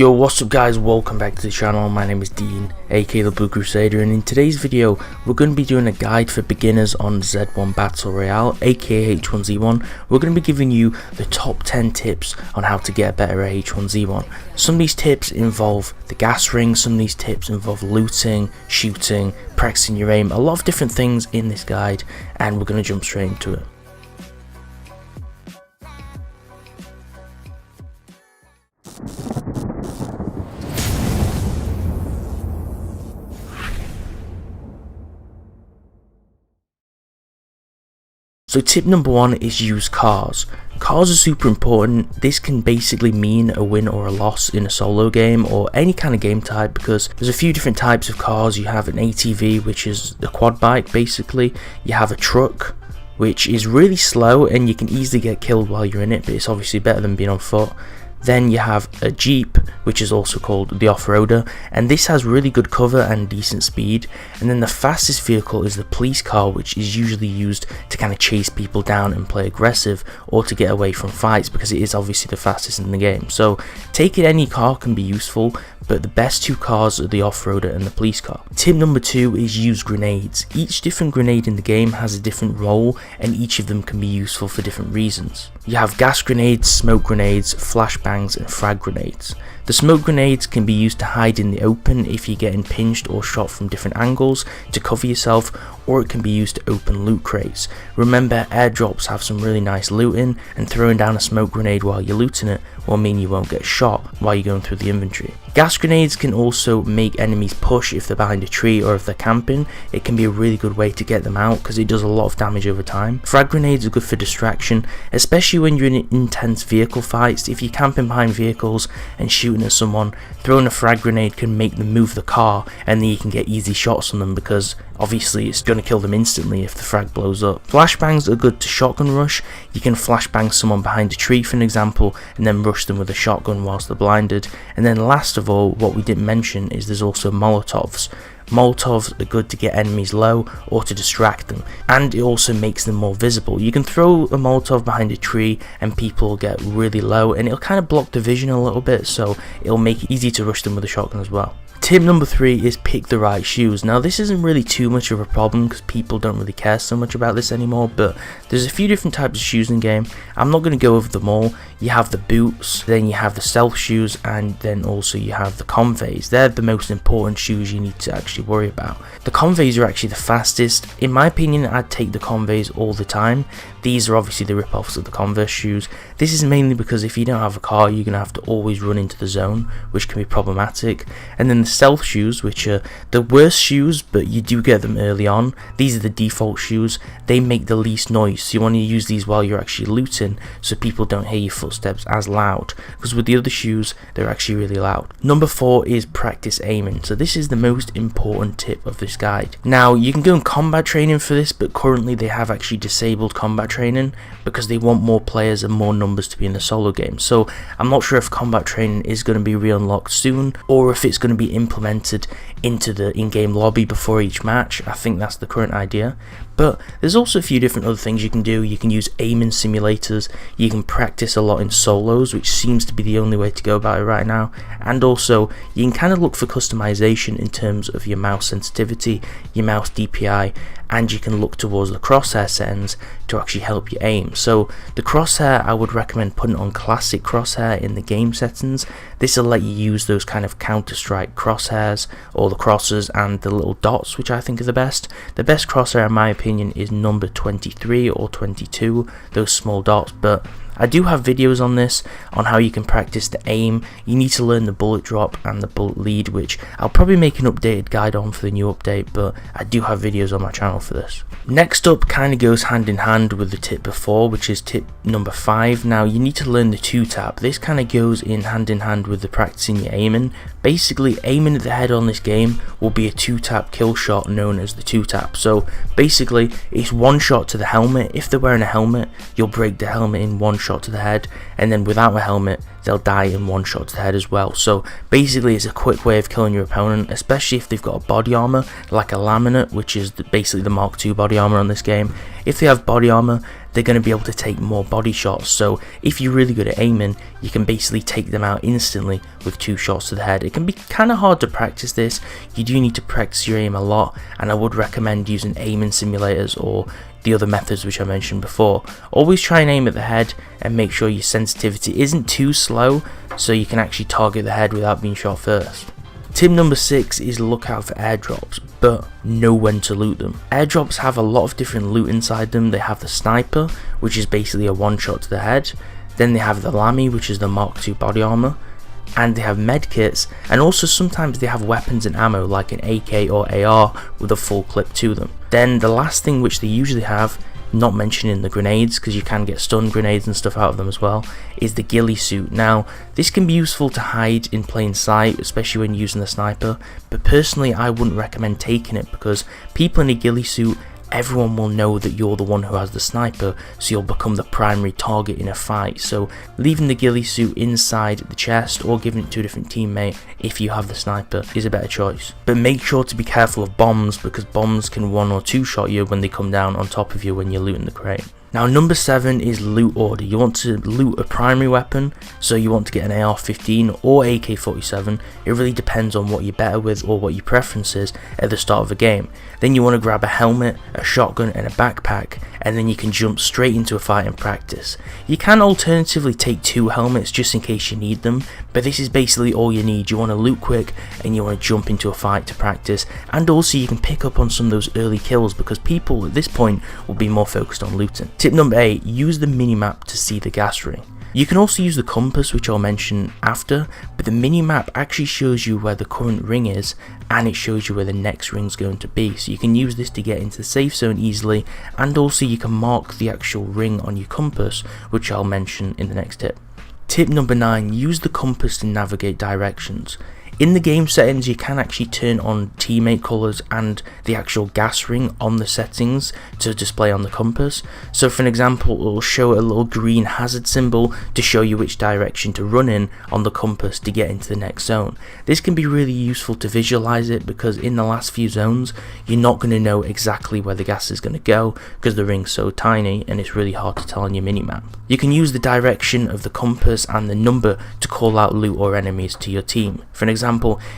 Yo, what's up guys, welcome back to the channel. My name is Dean, aka the Blue Crusader, and in today's video we're going to be doing a guide for beginners on Z1 Battle Royale, aka H1Z1. We're going to be giving you the top 10 tips on how to get better at H1Z1. Some of these tips involve the gas ring, some of these tips involve looting, shooting, practicing your aim, a lot of different things in this guide, and we're going to jump straight into it. So tip number one is use cars. Cars are super important. This can basically mean a win or a loss in a solo game or any kind of game type, because there's a few different types of cars. You have an ATV, which is the quad bike basically. You have a truck, which is really slow and you can easily get killed while you're in it, but it's obviously better than being on foot. Then you have a Jeep, which is also called the off-roader, and this has really good cover and decent speed. And then the fastest vehicle is the police car, which is usually used to kind of chase people down and play aggressive, or to get away from fights, because it is obviously the fastest in the game. So taking any car can be useful, but the best two cars are the off-roader and the police car. Tip number two is use grenades. Each different grenade in the game has a different role, and each of them can be useful for different reasons. You have gas grenades, smoke grenades, flashbangs, and frag grenades. The smoke grenades can be used to hide in the open if you're getting pinched or shot from different angles to cover yourself, or it can be used to open loot crates. Remember, airdrops have some really nice looting, and throwing down a smoke grenade while you're looting it will mean you won't get shot while you're going through the inventory. Gas grenades can also make enemies push if they're behind a tree or if they're camping. It can be a really good way to get them out because it does a lot of damage over time. Frag grenades are good for distraction, especially when you're in intense vehicle fights. If you're camping behind vehicles and shooting at someone, throwing a frag grenade can make them move the car, and then you can get easy shots on them because obviously it's going to kill them instantly if the frag blows up. Flashbangs are good to shotgun rush. You can flashbang someone behind a tree for an example, and then rush them with a shotgun whilst they're blinded. And then last of all, what we didn't mention is there's also Molotovs. Molotovs are good to get enemies low or to distract them, and it also makes them more visible. You can throw a Molotov behind a tree and people will get really low, and it'll kind of block the vision a little bit, so it'll make it easy to rush them with a shotgun as well. Tip number three is pick the right shoes. Now this isn't really too much of a problem because people don't really care so much about this anymore, but there's a few different types of shoes in the game. I'm not going to go over them all. You have the boots, then you have the stealth shoes, and then also you have the conveys. They're the most important shoes you need to actually worry about. The conveys are actually the fastest. In my opinion, I'd take the conveys all the time. These are obviously the rip-offs of the Converse shoes. This is mainly because if you don't have a car, you're going to have to always run into the zone, which can be problematic. And then the stealth shoes, which are the worst shoes, but you do get them early on. These are the default shoes. They make the least noise, so you want to use these while you're actually looting, so people don't hear your footsteps as loud, because with the other shoes, they're actually really loud. Number four is practice aiming. So this is the most important tip of this guide. Now, you can go in combat training for this, but currently they have actually disabled combat training because they want more players and more numbers to be in the solo game. So I'm not sure if combat training is going to be re-unlocked soon, or if it's going to be implemented into the in-game lobby before each match. I think that's the current idea. But there's also a few different other things you can do. You can use aiming simulators, you can practice a lot in solos, which seems to be the only way to go about it right now, and also you can kind of look for customization in terms of your mouse sensitivity, your mouse DPI, and you can look towards the crosshair settings to actually help you aim. So the crosshair, I would recommend putting on classic crosshair in the game settings. This will let you use those kind of Counter-Strike crosshairs, or the crosses and the little dots, which I think are the best. The best crosshair in my opinion is number 23 or 22, those small dots, but I do have videos on this, on how you can practice the aim. You need to learn the bullet drop and the bullet lead, which I'll probably make an updated guide on for the new update, but I do have videos on my channel for this. Next up kind of goes hand in hand with the tip before, which is tip number 5. Now you need to learn the 2-tap. This kind of goes in hand with the practicing your aiming. Basically, aiming at the head on this game will be a 2-tap kill shot known as the 2-tap. So basically, it's one shot to the helmet. If they're wearing a helmet, you'll break the helmet in one shot to the head, and then without a helmet, they'll die in one shot to the head as well. So basically, it's a quick way of killing your opponent, especially if they've got a body armor like a laminate, which is basically the Mark II body armor on this game. If they have body armor, they're going to be able to take more body shots. So if you're really good at aiming, you can basically take them out instantly with 2 shots to the head. It can be kind of hard to practice this. You do need to practice your aim a lot, and I would recommend using aiming simulators or the other methods which I mentioned before. Always try and aim at the head and make sure your sensitivity isn't too slow so you can actually target the head without being shot first. Tip number 6 is look out for airdrops, but know when to loot them. Airdrops have a lot of different loot inside them. They have the sniper, which is basically a 1 shot to the head. Then they have the Lammy, which is the Mark II body armor. And they have medkits, and also sometimes they have weapons and ammo like an AK or AR with a full clip to them. Then the last thing which they usually have, not mentioning the grenades because you can get stun grenades and stuff out of them as well, is the ghillie suit. Now this can be useful to hide in plain sight, especially when using the sniper, but personally I wouldn't recommend taking it because people in a ghillie suit, everyone will know that you're the one who has the sniper, so you'll become the primary target in a fight. So leaving the ghillie suit inside the chest or giving it to a different teammate if you have the sniper is a better choice. But make sure to be careful of bombs, because bombs can 1 or 2 shot you when they come down on top of you when you're looting the crate. Now number 7 is loot order. You want to loot a primary weapon, so you want to get an AR-15 or AK-47. It really depends on what you're better with or what your preference is at the start of the game. Then you want to grab a helmet, a shotgun and a backpack, and then you can jump straight into a fight in practice. You can alternatively take 2 helmets just in case you need them, but this is basically all you need. You want to loot quick and you want to jump into a fight to practice, and also you can pick up on some of those early kills because people at this point will be more focused on looting. Tip number 8, use the minimap to see the gas ring. You can also use the compass, which I'll mention after, but the minimap actually shows you where the current ring is and it shows you where the next ring's going to be, so you can use this to get into the safe zone easily, and also you can mark the actual ring on your compass, which I'll mention in the next tip. Tip number 9, use the compass to navigate directions. In the game settings you can actually turn on teammate colours and the actual gas ring on the settings to display on the compass. So for an example, it will show a little green hazard symbol to show you which direction to run in on the compass to get into the next zone. This can be really useful to visualise it, because in the last few zones you're not going to know exactly where the gas is going to go because the ring's so tiny and it's really hard to tell on your minimap. You can use the direction of the compass and the number to call out loot or enemies to your team. For an example,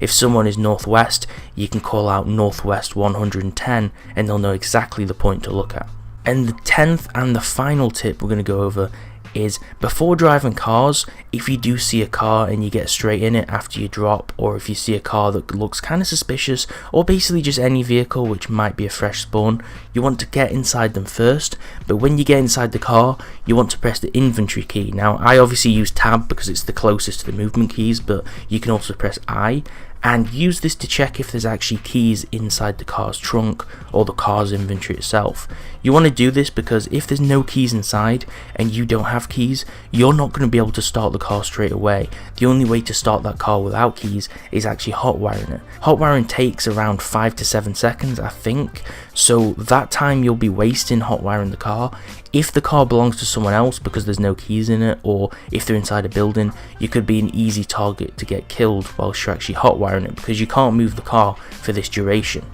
if someone is northwest, you can call out northwest 110 and they'll know exactly the point to look at. And the 10th and the final tip we're going to go over is, before driving cars, if you do see a car and you get straight in it after you drop, or if you see a car that looks kind of suspicious, or basically just any vehicle which might be a fresh spawn, you want to get inside them first. But when you get inside the car, you want to press the inventory key. Now I obviously use tab because it's the closest to the movement keys, but you can also press I, and use this to check if there's actually keys inside the car's trunk or the car's inventory itself. You want to do this because if there's no keys inside and you don't have keys, you're not going to be able to start the car straight away. The only way to start that car without keys is actually hot wiring it. Hot wiring takes around 5 to 7 seconds, I think, so that time you'll be wasting hot wiring the car. If the car belongs to someone else because there's no keys in it, or if they're inside a building, you could be an easy target to get killed whilst you're actually hot wiring it, because you can't move the car for this duration.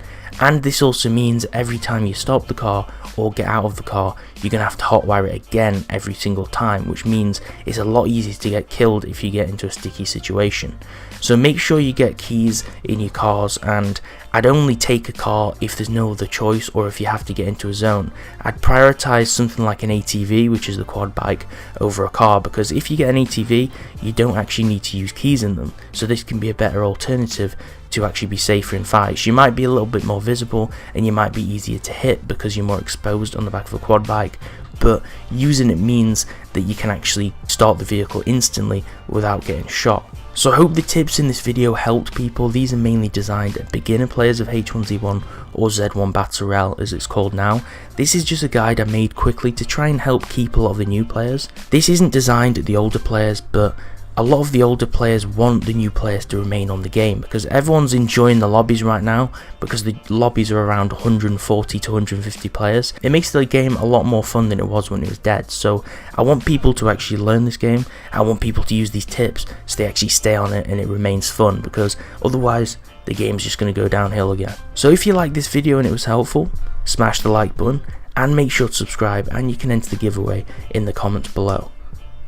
And this also means every time you stop the car or get out of the car, you're going to have to hotwire it again every single time, which means it's a lot easier to get killed if you get into a sticky situation. So make sure you get keys in your cars, and I'd only take a car if there's no other choice or if you have to get into a zone. I'd prioritize something like an ATV, which is the quad bike, over a car, because if you get an ATV, you don't actually need to use keys in them, so this can be a better alternative to actually be safer in fights. You might be a little bit more visible and you might be easier to hit because you're more exposed on the back of a quad bike, but using it means that you can actually start the vehicle instantly without getting shot. So I hope the tips in this video helped people. These are mainly designed at beginner players of H1Z1 or Z1 Battle Royale as it's called now. This is just a guide I made quickly to try and help keep a lot of the new players. This isn't designed at the older players, but a lot of the older players want the new players to remain on the game because everyone's enjoying the lobbies right now, because the lobbies are around 140 to 150 players. It makes the game a lot more fun than it was when it was dead. So I want people to actually learn this game. I want people to use these tips so they actually stay on it and it remains fun, because otherwise the game's just going to go downhill again. So if you liked this video and it was helpful, smash the like button, and make sure to subscribe, and you can enter the giveaway in the comments below.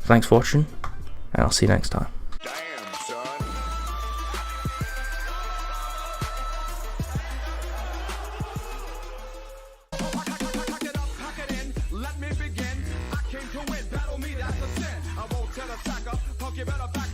Thanks for watching, and I'll see you next time. Let me begin. I came to win. Battle me, that's a sin. I won't tell a sucker. Punk, you better back